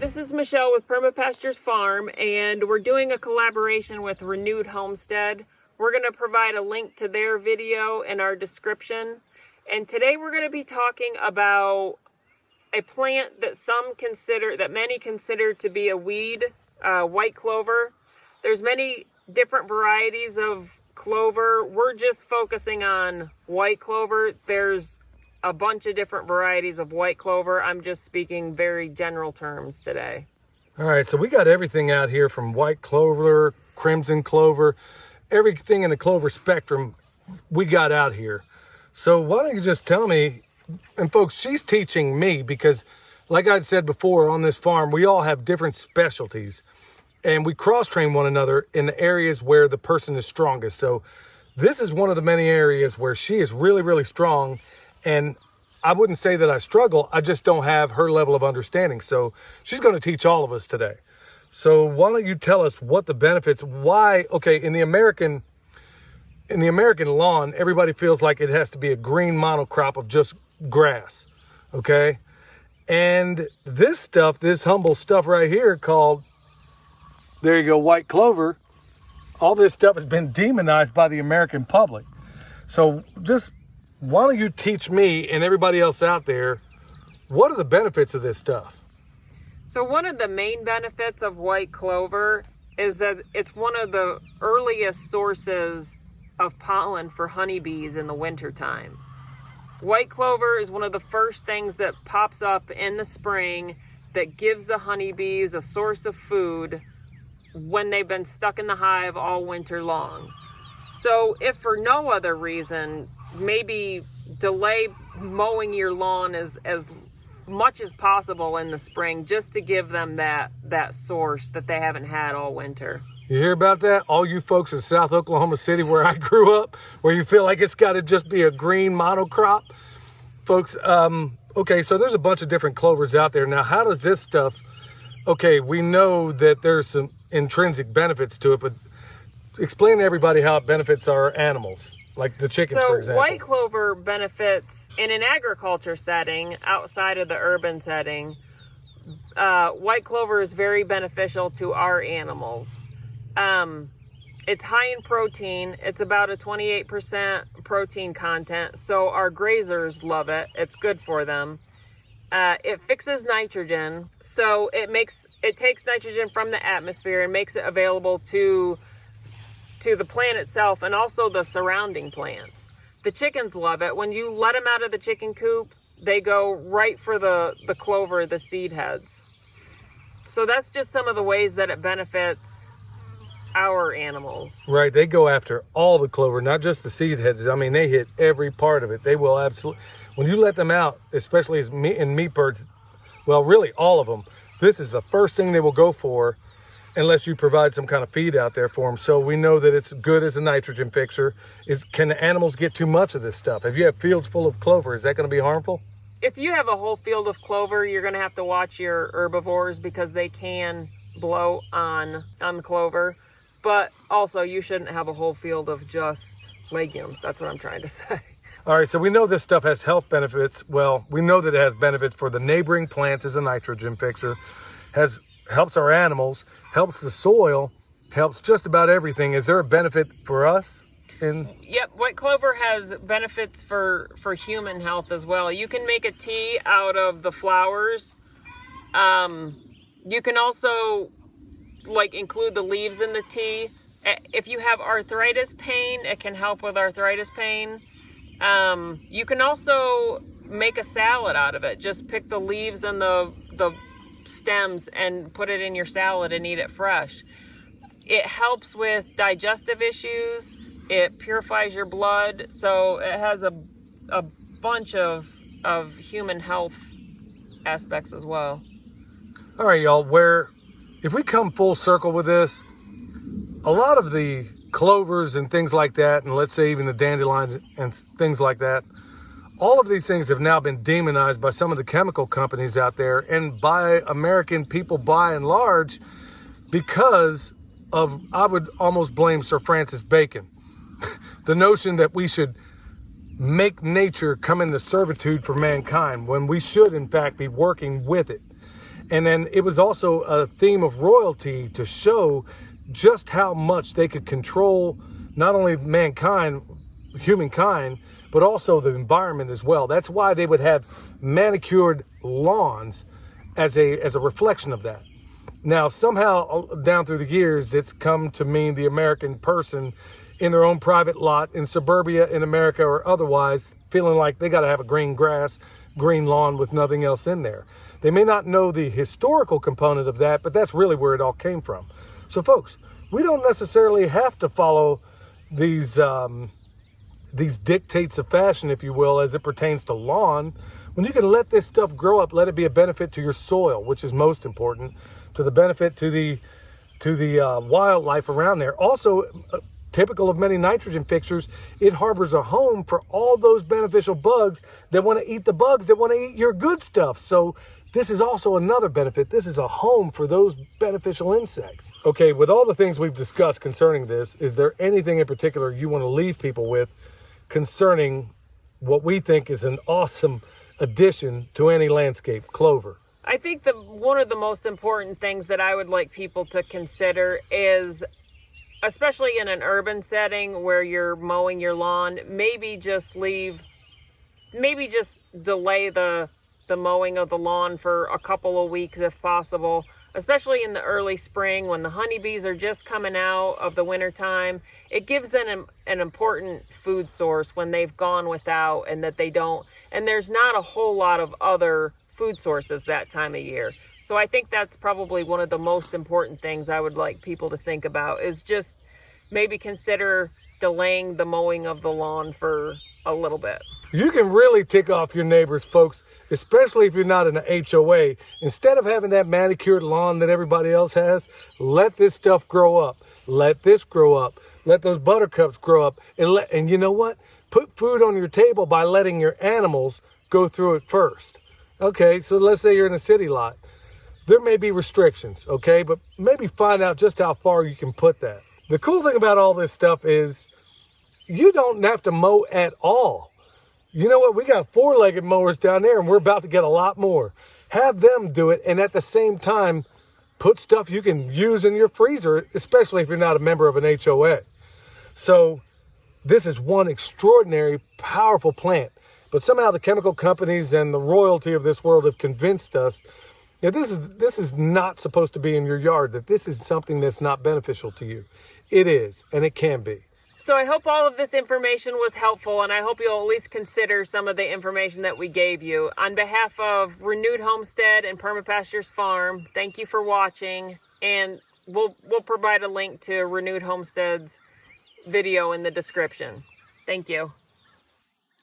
This is Michelle with Perma Pastures Farm, and we're doing a collaboration with Renewed Homestead. We're going to provide a link to their video in our description. And today we're going to be talking about a plant that many consider to be a weed, white clover. There's many different varieties of clover. We're just focusing on white clover. There's a bunch of different varieties of white clover. I'm just speaking very general terms today. All right, so we got everything out here from white clover, crimson clover, everything in the clover spectrum we got out here. So why don't you just tell me, and folks, she's teaching me because like I said before, on this farm, we all have different specialties and we cross-train one another in the areas where the person is strongest. So this is one of the many areas where she is really, really strong. And I wouldn't say that I struggle, I just don't have her level of understanding. So she's going to teach all of us today. So why don't you tell us what the benefits, why, okay, in the American lawn, everybody feels like it has to be a green monocrop of just grass, okay? And this stuff, this humble stuff right here called, there you go, white clover, all this stuff has been demonized by the American public. So just, why don't you teach me and everybody else out there, what are the benefits of this stuff? So one of the main benefits of white clover is that it's one of the earliest sources of pollen for honeybees in the wintertime. White clover is one of the first things that pops up in the spring that gives the honeybees a source of food when they've been stuck in the hive all winter long. So if for no other reason, maybe delay mowing your lawn as much as possible in the spring, just to give them that source that they haven't had all winter. You hear about that? All you folks in South Oklahoma City, where I grew up, where you feel like it's got to just be a green monocrop. Folks, okay, so there's a bunch of different clovers out there. Now, how does this stuff, okay, we know that there's some intrinsic benefits to it, but explain to everybody how it benefits our animals, like the chickens, for example. White clover benefits in an agriculture setting outside of the urban setting. White clover is very beneficial to our animals. It's high in protein. It's about a 28% protein content. So our grazers love it. It's good for them. It fixes nitrogen. So it takes nitrogen from the atmosphere and makes it available to the plant itself and also the surrounding plants. The chickens love it. When you let them out of the chicken coop, they go right for the clover, the seed heads. So that's just some of the ways that it benefits our animals. Right, they go after all the clover, not just the seed heads. I mean, they hit every part of it. They will absolutely, when you let them out, especially as meat birds, well, really all of them, this is the first thing they will go for unless you provide some kind of feed out there for them. So we know that it's good as a nitrogen fixer. Can the animals get too much of this stuff? If you have fields full of clover, is that going to be harmful? If you have a whole field of clover, you're going to have to watch your herbivores because they can blow on the clover. But also, you shouldn't have a whole field of just legumes. That's what I'm trying to say. All right, so we know this stuff has health benefits. Well, we know that it has benefits for the neighboring plants as a nitrogen fixer, helps our animals, helps the soil, helps just about everything. Is there a benefit for us? Yep, white clover has benefits for human health as well. You can make a tea out of the flowers. You can also include the leaves in the tea. If you have arthritis pain, it can help with arthritis pain. You can also make a salad out of it. Just pick the leaves and the stems and put it in your salad and eat it fresh. It helps with digestive issues. It purifies your blood. So it has a bunch of human health aspects as well. All right, y'all, if we come full circle with this, a lot of the clovers and things like that, and let's say even the dandelions and things like that, all of these things have now been demonized by some of the chemical companies out there and by American people by and large because of, I would almost blame Sir Francis Bacon. The notion that we should make nature come into servitude for mankind when we should in fact be working with it. And then it was also a theme of royalty to show just how much they could control not only mankind, humankind, but also the environment as well. That's why they would have manicured lawns as a reflection of that. Now, somehow down through the years, it's come to mean the American person in their own private lot in suburbia in America or otherwise, feeling like they got to have a green grass, green lawn with nothing else in there. They may not know the historical component of that, but that's really where it all came from. So folks, we don't necessarily have to follow these dictates of fashion, if you will, as it pertains to lawn. When you can let this stuff grow up, let it be a benefit to your soil, which is most important, to the benefit to the wildlife around there. Also, typical of many nitrogen fixers, it harbors a home for all those beneficial bugs that want to eat the bugs that want to eat your good stuff. So this is also another benefit. This is a home for those beneficial insects. Okay, with all the things we've discussed concerning this, is there anything in particular you want to leave people with concerning what we think is an awesome addition to any landscape, clover? I think one of the most important things that I would like people to consider is, especially in an urban setting where you're mowing your lawn, maybe just delay the mowing of the lawn for a couple of weeks if possible, especially in the early spring when the honeybees are just coming out of the winter time. It gives them an important food source when they've gone without, and that they don't, and there's not a whole lot of other food sources that time of year. So I think that's probably one of the most important things I would like people to think about, is just maybe consider delaying the mowing of the lawn for a little bit. You can really tick off your neighbors, folks, especially if you're not in an HOA. Instead of having that manicured lawn that everybody else has, let this stuff grow up. Let this grow up. Let those buttercups grow up. And you know what? Put food on your table by letting your animals go through it first. Okay, so let's say you're in a city lot. There may be restrictions, okay? But maybe find out just how far you can put that. The cool thing about all this stuff is you don't have to mow at all. You know what? We got 4-legged mowers down there, and we're about to get a lot more. Have them do it, and at the same time, put stuff you can use in your freezer, especially if you're not a member of an HOA. So this is one extraordinary, powerful plant. But somehow the chemical companies and the royalty of this world have convinced us that this is not supposed to be in your yard, that this is something that's not beneficial to you. It is, and it can be. So I hope all of this information was helpful, and I hope you'll at least consider some of the information that we gave you. On behalf of Renewed Homestead and Perma Pastures Farm, thank you for watching, and we'll provide a link to Renewed Homestead's video in the description. Thank you.